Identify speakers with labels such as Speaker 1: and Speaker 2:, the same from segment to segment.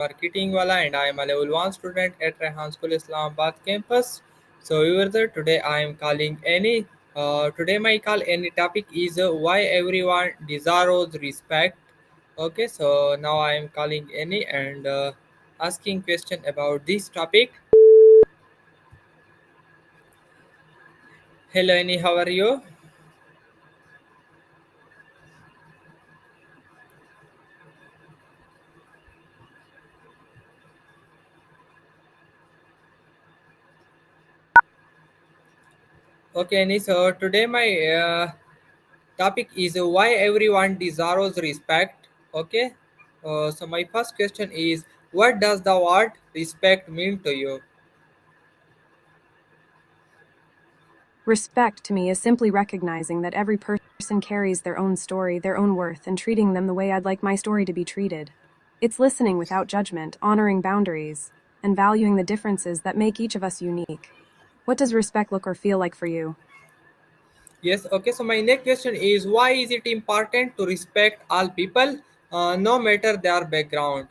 Speaker 1: Marketing Wala and I am a level 1 student at Rehan School Islamabad campus. So over today I am calling any today my call any topic is why everyone deserves respect. Okay, so now I am calling any and asking question about this topic. Hello Annie, how are you? Okay Annie, so today my topic is why everyone deserves respect. Okay, so my first question is what does the word respect mean to you?
Speaker 2: Respect to me is simply recognizing that every person carries their own story, their own worth, and treating them the way I'd like my story to be treated. It's listening without judgment, honoring boundaries, and valuing the differences that make each of us unique. What does respect look or feel like for you?
Speaker 1: Yes, okay, so my next question is why is it important to respect all people, no matter their background?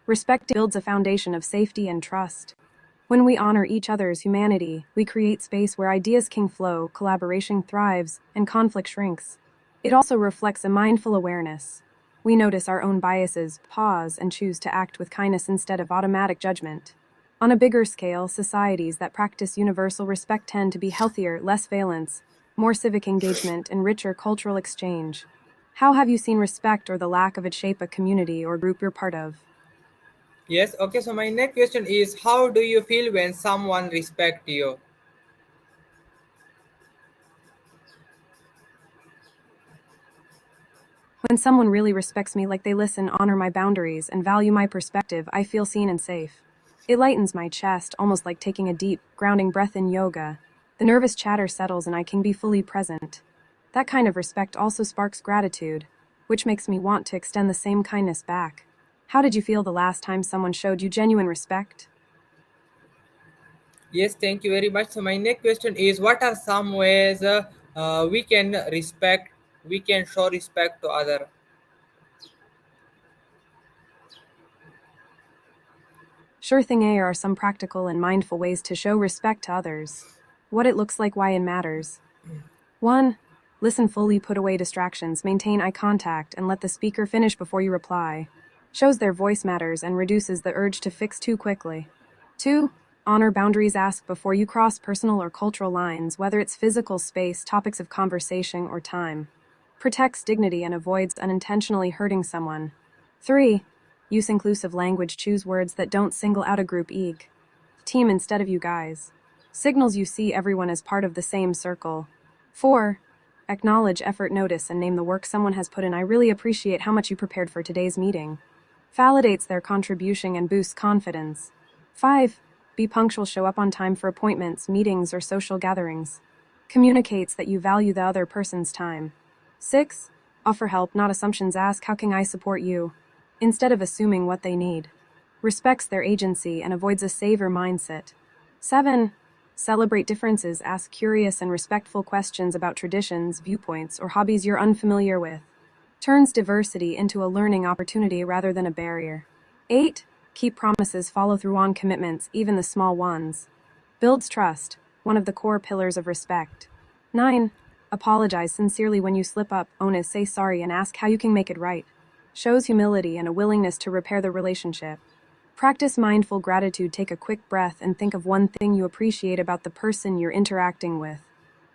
Speaker 2: Respect builds a foundation of safety and trust. When we honor each other's humanity, we create space where ideas can flow, collaboration thrives, and conflict shrinks. It also reflects a mindful awareness. We notice our own biases, pause, and choose to act with kindness instead of automatic judgment. On a bigger scale, societies that practice universal respect tend to be healthier, less violence, more civic engagement, and richer cultural exchange. How have you seen respect or the lack of it shape a community or group you're part of?
Speaker 1: Yes, okay, so my next question is how do you feel when someone respect you?
Speaker 2: When someone really respects me, like they listen, honor my boundaries, and value my perspective, I feel seen and safe. It lightens my chest, almost like taking a deep, grounding breath in yoga. The nervous chatter settles and I can be fully present. That kind of respect also sparks gratitude, which makes me want to extend the same kindness back. How did you feel the last time someone showed you genuine respect?
Speaker 1: Yes, thank you very much. So my next question is what are some ways we can respect, we can show respect to other?
Speaker 2: Sure thing, A are some practical and mindful ways to show respect to others. What it looks like, why it matters. 1. Listen fully, put away distractions, maintain eye contact, and let the speaker finish before you reply. Shows their voice matters and reduces the urge to fix too quickly. 2. Honor boundaries, ask before you cross personal or cultural lines, whether it's physical space, topics of conversation, or time. Protects dignity and avoids unintentionally hurting someone. 3. Use inclusive language, choose words that don't single out a group team instead of you guys. Signals you see everyone as part of the same circle. 4. Acknowledge effort, notice, and name the work someone has put in. I really appreciate how much you prepared for today's meeting. Validates their contribution and boosts confidence. 5. Be punctual, show up on time for appointments, meetings, or social gatherings. Communicates that you value the other person's time. 6. Offer help, not assumptions. Ask, how can I support you? Instead of assuming what they need. Respects their agency and avoids a savior mindset. 7. Celebrate differences, ask curious and respectful questions about traditions, viewpoints, or hobbies you're unfamiliar with. Turns diversity into a learning opportunity rather than a barrier. 8. Keep promises, follow through on commitments, even the small ones. Builds trust, one of the core pillars of respect. 9. Apologize sincerely when you slip up, own it, say sorry, and ask how you can make it right. Shows humility and a willingness to repair the relationship. Practice mindful gratitude, take a quick breath and think of one thing you appreciate about the person you're interacting with.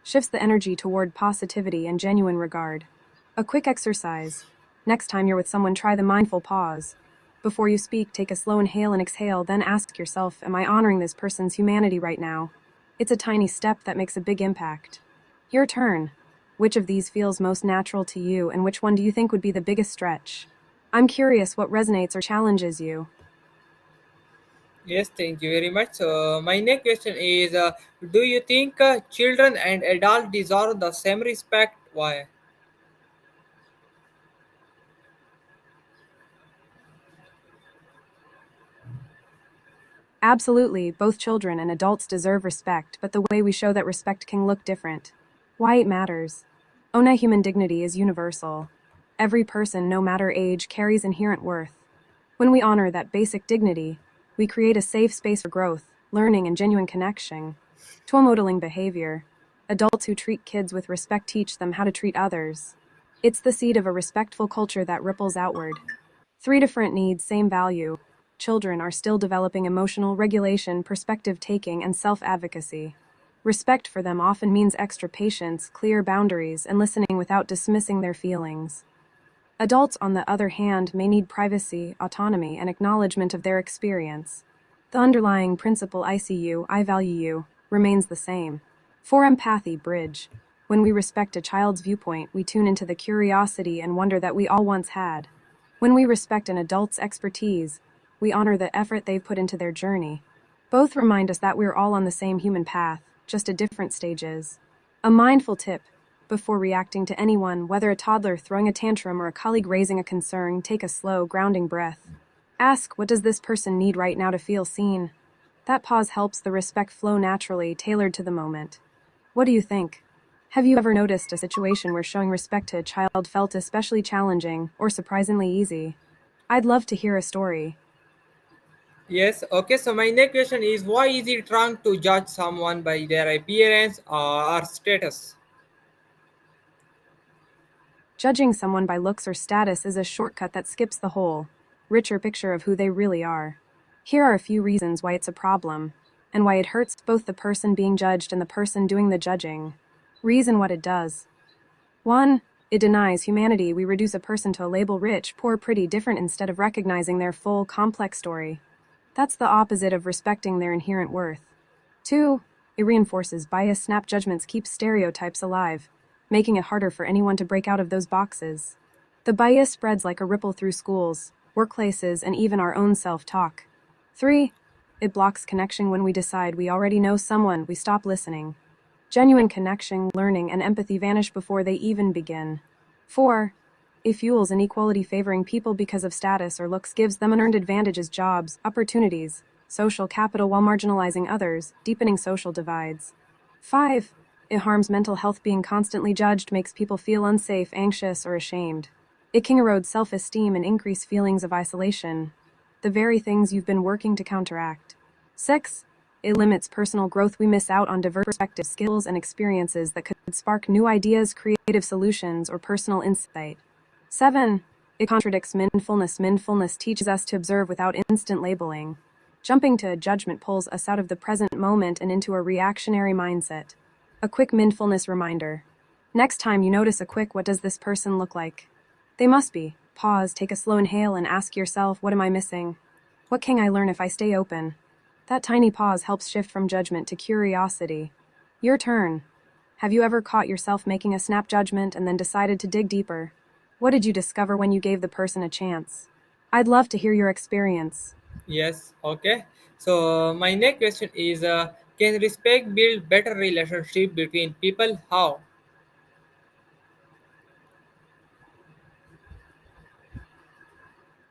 Speaker 2: Shifts the energy toward positivity and genuine regard. A quick exercise. Next time you're with someone, try the mindful pause. Before you speak, take a slow inhale and exhale, then ask yourself, am I honoring this person's humanity right now? It's a tiny step that makes a big impact. Your turn. Which of these feels most natural to you, and which one do you think would be the biggest stretch? I'm curious what resonates or challenges you.
Speaker 1: Yes, thank you very much. So my next question is do you think children and adults deserve the same respect? Why?
Speaker 2: Absolutely, both children and adults deserve respect, but the way we show that respect can look different. Why it matters. Ona human dignity is universal. Every person, no matter age, carries inherent worth. When we honor that basic dignity, we create a safe space for growth, learning, and genuine connection. To modeling behavior, adults who treat kids with respect teach them how to treat others. It's the seed of a respectful culture that ripples outward. Three different needs, same value. Children are still developing emotional regulation, perspective taking, and self advocacy. Respect for them often means extra patience, clear boundaries, and listening without dismissing their feelings. Adults, on the other hand, may need privacy, autonomy, and acknowledgement of their experience. The underlying principle I see you, I value you remains the same. For empathy, bridge. When we respect a child's viewpoint, we tune into the curiosity and wonder that we all once had. When we respect an adult's expertise, we honor the effort they've put into their journey. Both remind us that we're all on the same human path, just at different stages. A mindful tip: before reacting to anyone, whether a toddler throwing a tantrum or a colleague raising a concern, take a slow, grounding breath. Ask, what does this person need right now to feel seen? That pause helps the respect flow naturally, tailored to the moment. What do you think? Have you ever noticed a situation where showing respect to a child felt especially challenging or surprisingly easy? I'd love to hear a story.
Speaker 1: Yes, okay. So my next question is, why is it wrong to judge someone by their appearance or status?
Speaker 2: Judging someone by looks or status is a shortcut that skips the whole, richer picture of who they really are. Here are a few reasons why it's a problem, and why it hurts both the person being judged and the person doing the judging. Reason what it does. 1. It denies humanity. We reduce a person to a label: rich, poor, pretty, different, instead of recognizing their full, complex story. That's the opposite of respecting their inherent worth. 2. It reinforces bias. Snap judgments keep stereotypes alive, making it harder for anyone to break out of those boxes. The bias spreads like a ripple through schools, workplaces, and even our own self-talk. 3. It blocks connection. When we decide we already know someone, we stop listening. Genuine connection, learning, and empathy vanish before they even begin. 4. It fuels inequality. Favoring people because of status or looks gives them unearned advantages, jobs, opportunities, social capital, while marginalizing others, deepening social divides. 5. It harms mental health. Being constantly judged makes people feel unsafe, anxious, or ashamed. It can erode self-esteem and increase feelings of isolation, the very things you've been working to counteract. 6. It limits personal growth. We miss out on diverse perspectives, skills, and experiences that could spark new ideas, creative solutions, or personal insight. 7. It contradicts mindfulness. Mindfulness teaches us to observe without instant labeling. Jumping to a judgment pulls us out of the present moment and into a reactionary mindset. A quick mindfulness reminder. Next time you notice a quick, what does this person look like? They must be. Pause, take a slow inhale, and ask yourself, what am I missing? What can I learn if I stay open? That tiny pause helps shift from judgment to curiosity. Your turn. Have you ever caught yourself making a snap judgment and then decided to dig deeper? What did you discover when you gave the person a chance? I'd love to hear your experience.
Speaker 1: Yes, okay. So my next question is, can respect build better relationship between people? How?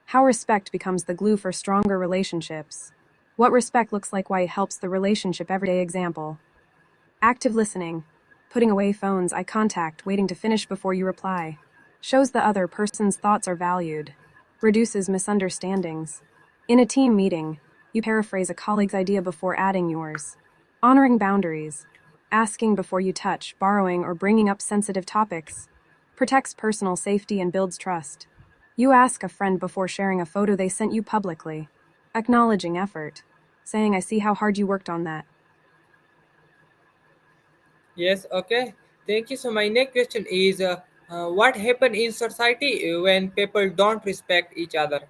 Speaker 2: How respect becomes the glue for stronger relationships. What respect looks like, why it helps the relationship. Everyday example. Active listening. Putting away phones, eye contact, waiting to finish before you reply. Shows the other person's thoughts are valued. Reduces misunderstandings. In a team meeting, you paraphrase a colleague's idea before adding yours. Honoring boundaries. Asking before you touch, borrowing, or bringing up sensitive topics. Protects personal safety and builds trust. You ask a friend before sharing a photo they sent you publicly. Acknowledging effort. Saying, I see how hard you worked on that.
Speaker 1: Yes, okay. Thank you. So my next question is, what happen in society when people don't respect each other?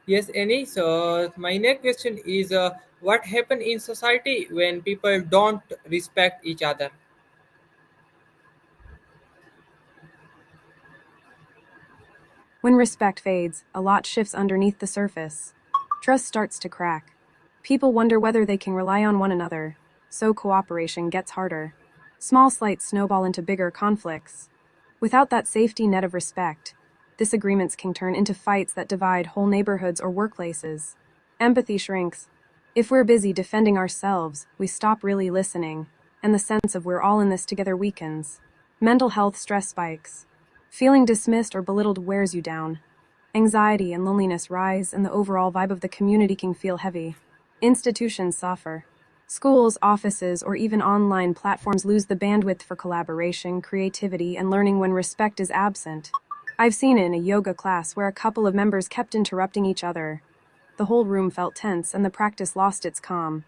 Speaker 1: Yes, Annie. So my next question is, what happen in society when people don't respect each other?
Speaker 2: When respect fades, a lot shifts underneath the surface. Trust starts to crack. People wonder whether they can rely on one another, so cooperation gets harder. Small slights snowball into bigger conflicts. Without that safety net of respect, disagreements can turn into fights that divide whole neighborhoods or workplaces. Empathy shrinks. If we're busy defending ourselves, we stop really listening, and the sense of we're all in this together weakens. Mental health stress spikes. Feeling dismissed or belittled wears you down. Anxiety and loneliness rise, and the overall vibe of the community can feel heavy. Institutions suffer. Schools, offices, or even online platforms lose the bandwidth for collaboration, creativity, and learning when respect is absent. I've seen it in a yoga class where a couple of members kept interrupting each other. The whole room felt tense, and the practice lost its calm.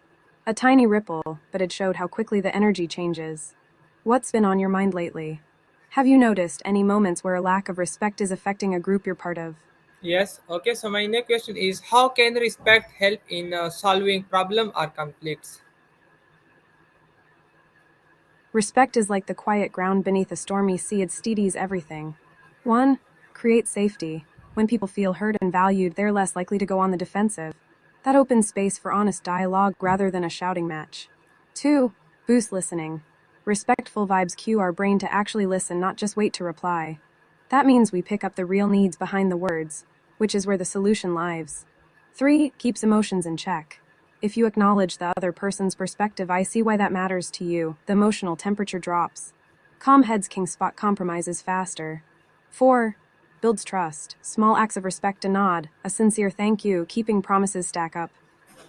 Speaker 2: A tiny ripple, but it showed how quickly the energy changes. What's been on your mind lately? Have you noticed any moments where a lack of respect is affecting a group you're part of?
Speaker 1: Yes. Okay. So my next question is, how can respect help in solving problem or conflicts?
Speaker 2: Respect is like the quiet ground beneath a stormy sea, it steadies everything. 1. Create safety. When people feel heard and valued, they're less likely to go on the defensive. That opens space for honest dialogue rather than a shouting match. 2. Boost listening. Respectful vibes cue our brain to actually listen, not just wait to reply. That means we pick up the real needs behind the words, which is where the solution lies. 3. Keeps emotions in check. If you acknowledge the other person's perspective, I see why that matters to you. The emotional temperature drops. Calm heads can spot compromises faster. 4. Builds trust. Small acts of respect, a nod, a sincere thank you, keeping promises stack up.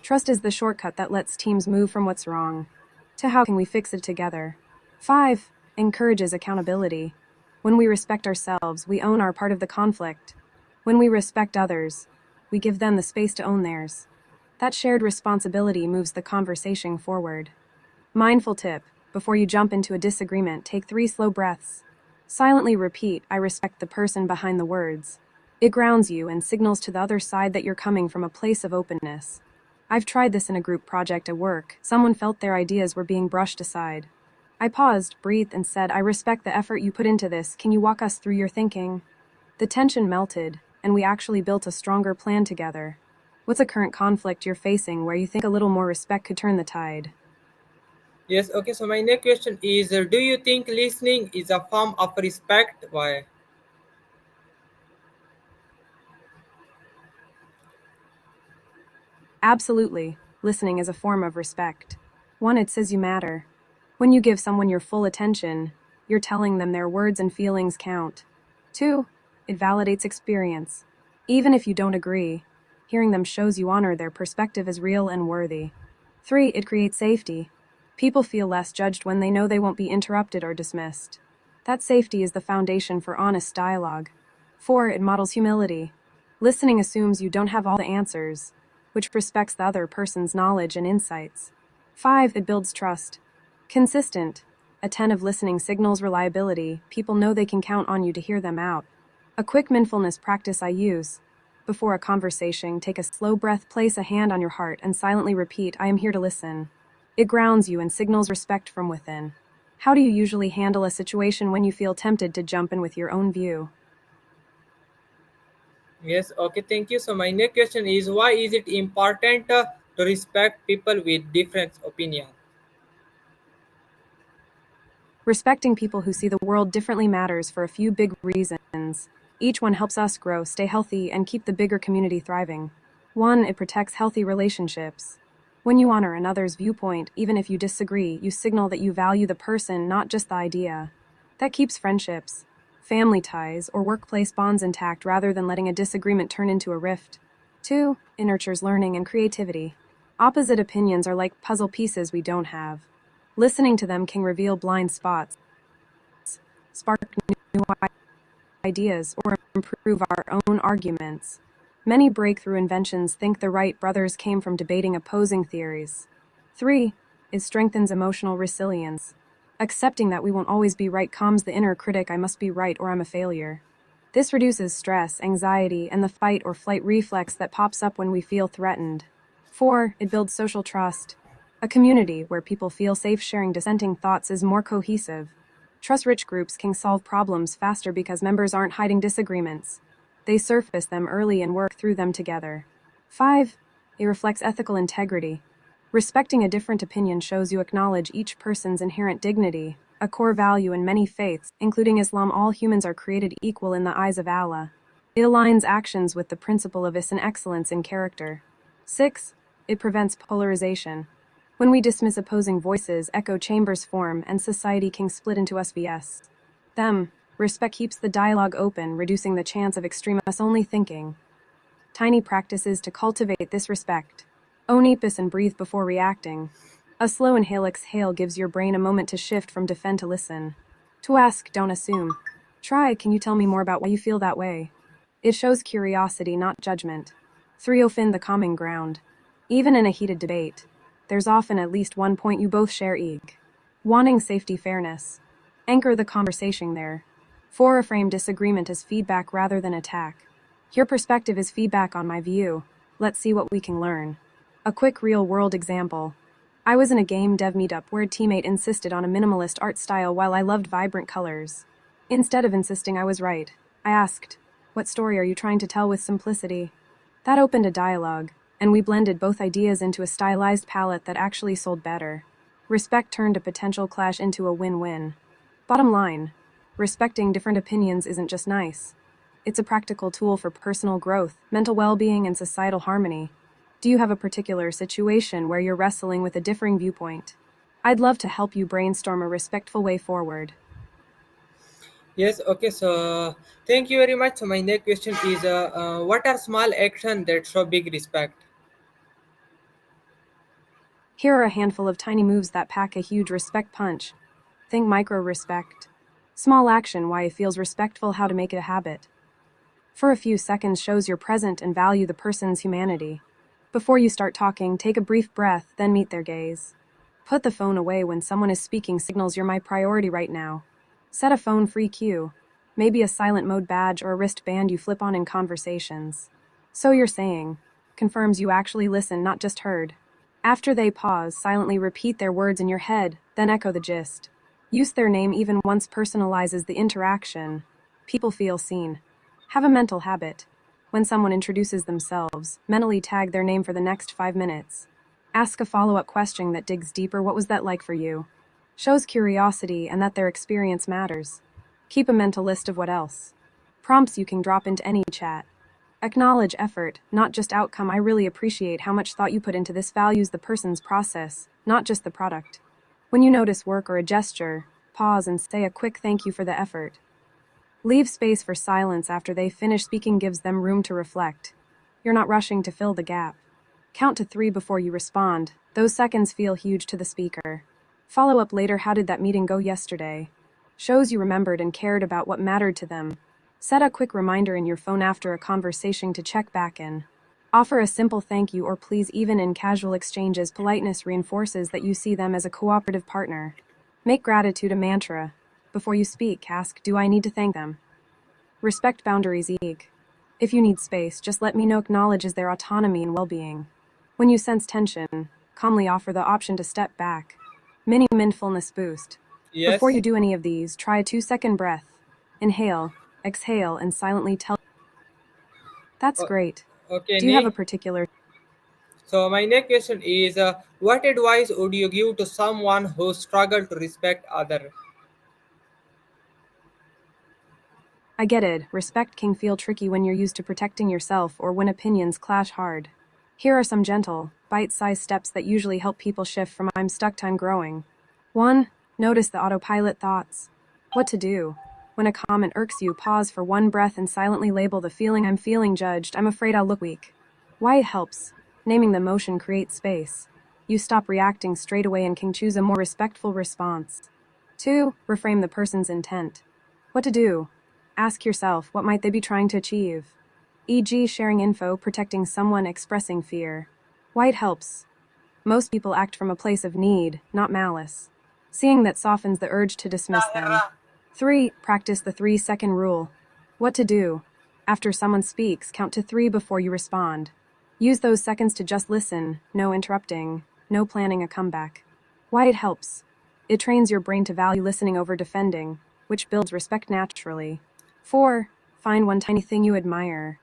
Speaker 2: Trust is the shortcut that lets teams move from what's wrong to how can we fix it together. 5. Encourages accountability. When we respect ourselves, we own our part of the conflict. When we respect others, we give them the space to own theirs. That shared responsibility moves the conversation forward. Mindful tip: before you jump into a disagreement, take 3 slow breaths. Silently repeat, I respect the person behind the words. It grounds you and signals to the other side that you're coming from a place of openness. I've tried this in a group project at work. Someone felt their ideas were being brushed aside. I paused, breathed, and said, I respect the effort you put into this. Can you walk us through your thinking? The tension melted, and we actually built a stronger plan together. What's a current conflict you're facing where you think a little more respect could turn the tide?
Speaker 1: Yes. Okay. So my next question is, do you think listening is a form of respect? Why?
Speaker 2: Absolutely. Listening is a form of respect. 1. It says you matter. When you give someone your full attention, you're telling them their words and feelings count. 2. It validates experience. Even if you don't agree, hearing them shows you honor their perspective as real and worthy. 3. It creates safety. People feel less judged when they know they won't be interrupted or dismissed. That safety is the foundation for honest dialogue. 4. It models humility. Listening assumes you don't have all the answers, which respects the other person's knowledge and insights. 5. It builds trust. Consistent. Attentive listening signals reliability. People know they can count on you to hear them out. A quick mindfulness practice I use. Before a conversation, take a slow breath, place a hand on your heart, and silently repeat, I am here to listen. It grounds you and signals respect from within. How do you usually handle a situation when you feel tempted to jump in with your own view?
Speaker 1: Yes. Okay. Thank you. So my next question is, why is it important to respect people with different opinion?
Speaker 2: Respecting people who see the world differently matters for a few big reasons. Each one helps us grow, stay healthy, and keep the bigger community thriving. 1. It protects healthy relationships. When you honor another's viewpoint, even if you disagree, you signal that you value the person, not just the idea. That keeps friendships, family ties, or workplace bonds intact rather than letting a disagreement turn into a rift. 2. It nurtures learning and creativity. Opposite opinions are like puzzle pieces we don't have. Listening to them can reveal blind spots, spark new ideas, or improve our own arguments. Many breakthrough inventions think the Wright brothers came from debating opposing theories. 3. It strengthens emotional resilience. Accepting that we won't always be right calms the inner critic, I must be right or I'm a failure. This reduces stress, anxiety, and the fight or flight reflex that pops up when we feel threatened. 4. It builds social trust. A community where people feel safe sharing dissenting thoughts is more cohesive. Trust-rich groups can solve problems faster because members aren't hiding disagreements. They surface them early and work through them together. 5. It reflects ethical integrity. Respecting a different opinion shows you acknowledge each person's inherent dignity. a core value in many faiths, including Islam. All humans are created equal in the eyes of Allah. It aligns actions with the principle of ihsan, excellence in character. 6. It prevents polarization. When we dismiss opposing voices, echo chambers form and society can split into us vs them. Respect keeps the dialogue open, reducing the chance of extreme us-only thinking. Tiny practices to cultivate this respect. Onipus and breathe before reacting. A slow inhale-exhale gives your brain a moment to shift from defend to listen. To ask, don't assume. Try, can you tell me more about why you feel that way? It shows curiosity, not judgment. 3. Find the common ground. Even in a heated debate, there's often at least one point you both share wanting safety, fairness. Anchor the conversation there. 4. Frame disagreement as feedback rather than attack. Your perspective is feedback on my view. Let's see what we can learn. A quick real-world example. I was in a game dev meetup where a teammate insisted on a minimalist art style while I loved vibrant colors. Instead of insisting I was right, I asked, "What story are you trying to tell with simplicity?" That opened a dialogue, and we blended both ideas into a stylized palette that actually sold better. Respect turned a potential clash into a win-win. Bottom line, respecting different opinions isn't just nice. It's a practical tool for personal growth, mental well-being, and societal harmony. Do you have a particular situation where you're wrestling with a differing viewpoint? I'd love to help you brainstorm a respectful way forward.
Speaker 1: Yes, okay, so thank you very much. So my next question is what are small actions that show big respect?
Speaker 2: Here are a handful of tiny moves that pack a huge respect punch. Think micro respect. Small action, why it feels respectful, how to make it a habit. For a few seconds shows you're present and value the person's humanity. Before you start talking, take a brief breath, then meet their gaze. Put the phone away when someone is speaking, signals you're my priority right now. Set a phone-free cue, maybe a silent mode badge or a wristband you flip on in conversations. So you're saying, confirms you actually listen, not just heard. After they pause, silently repeat their words in your head, then echo the gist. Use their name even once, personalizes the interaction. People feel seen. Have a mental habit. When someone introduces themselves, mentally tag their name for the next 5 minutes. Ask a follow-up question that digs deeper. What was that like for you? Shows curiosity and that their experience matters. Keep a mental list of what else. Prompts you can drop into any chat. Acknowledge effort, not just outcome. I really appreciate how much thought you put into this. Values the person's process, not just the product. When you notice work or a gesture, pause and say a quick thank you for the effort. Leave space for silence after they finish speaking, gives them room to reflect. You're not rushing to fill the gap. Count to 3 before you respond. Those seconds feel huge to the speaker. Follow up later. How did that meeting go yesterday? Shows you remembered and cared about what mattered to them. Set a quick reminder in your phone after a conversation to check back in. Offer a simple thank you or please. Even in casual exchanges, politeness reinforces that you see them as a cooperative partner. Make gratitude a mantra. Before you speak, ask, do I need to thank them? Respect boundaries. If you need space, just let me know. Acknowledges their autonomy and well-being. When you sense tension, calmly offer the option to step back. Mini mindfulness boost. Before you
Speaker 1: Yes.
Speaker 2: do any of these, try a 2-second breath. Inhale, exhale, and silently tell. That's
Speaker 1: O-
Speaker 2: great.
Speaker 1: okay,
Speaker 2: Do you have a
Speaker 1: Ni.
Speaker 2: particular?
Speaker 1: So my next question is what advice would you give to someone who struggle to respect other?
Speaker 2: I get it. Respect can feel tricky when you're used to protecting yourself or when opinions clash hard. Here are some gentle, bite-sized steps that usually help people shift from I'm stuck to I'm growing. 1. Notice the autopilot thoughts. What to do? When a comment irks you, pause for one breath and silently label the feeling. I'm feeling judged. I'm afraid I'll look weak. Why it helps? Naming the emotion creates space. You stop reacting straight away and can choose a more respectful response. 2. Reframe the person's intent. What to do? Ask yourself, what might they be trying to achieve? E.g., sharing info, protecting someone, expressing fear. Why it helps? Most people act from a place of need, not malice. Seeing that softens the urge to dismiss them. 3. Practice the 3-second rule. What to do? After someone speaks, count to 3 before you respond. Use those seconds to just listen, no interrupting, no planning a comeback. Why it helps? It trains your brain to value listening over defending, which builds respect naturally. 4. Find one tiny thing you admire.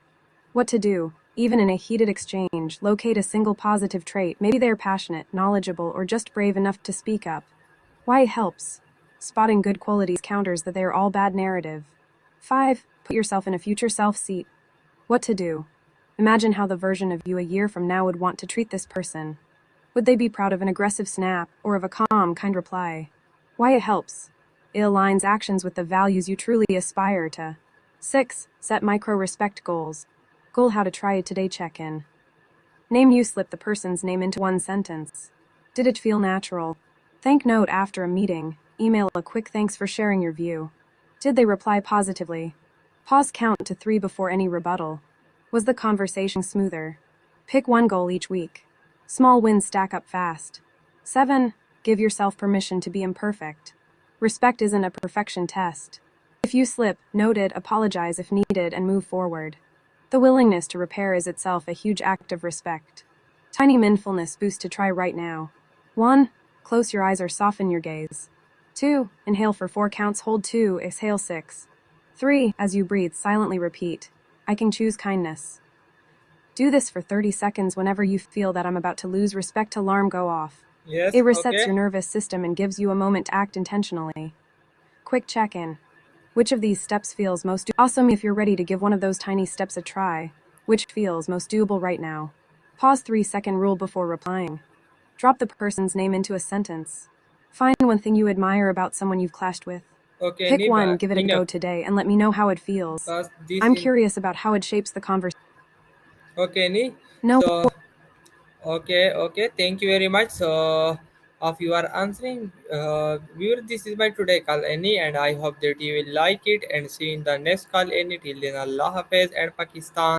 Speaker 2: What to do? Even in a heated exchange, locate a single positive trait. Maybe they're passionate, knowledgeable, or just brave enough to speak up. Why it helps? Spotting good qualities counters that they are all bad narrative. 5. Put yourself in a future self seat. What to do? Imagine how the version of you a year from now would want to treat this person. Would they be proud of an aggressive snap or of a calm, kind reply? Why it helps. It aligns actions with the values you truly aspire to. 6. Set micro respect goals. Goal how to try it today check in. Name you slip the person's name into one sentence. Did it feel natural? Thank note after a meeting. Email a quick thanks for sharing your view. Did they reply positively? Pause count to 3 before any rebuttal. Was the conversation smoother? Pick one goal each week. Small wins stack up fast. 7. Give yourself permission to be imperfect. Respect isn't a perfection test. If you slip, note it, apologize if needed, and move forward. The willingness to repair is itself a huge act of respect. Tiny mindfulness boost to try right now. 1. Close your eyes or soften your gaze. 2. Inhale for 4 counts, hold 2, exhale 6. 3. As you breathe, silently repeat, I can choose kindness. Do this for 30 seconds whenever you feel that I'm about to lose respect alarm go off.
Speaker 1: Yes.
Speaker 2: It resets
Speaker 1: Okay.
Speaker 2: your nervous system and gives you a moment to act intentionally. Quick check-in. Which of these steps feels most awesome? If you're ready to give one of those tiny steps a try, which feels most doable right now? Pause 3-second rule before replying. Drop the person's name into a sentence. Find one thing you admire about someone you've clashed with.
Speaker 1: Okay.
Speaker 2: Pick one, give it a
Speaker 1: Enough.
Speaker 2: go today, and let me know how it feels.
Speaker 1: Cause this
Speaker 2: I'm
Speaker 1: in.
Speaker 2: curious about how it shapes the conversation.
Speaker 1: Okay, Ni.
Speaker 2: No.
Speaker 1: So okay, okay. Thank you very much. So, of you are answering, viewer. This is my today call, Any, and I hope that you will like it and see you in the next call, Any. Till then, Allah Hafiz and Pakistan.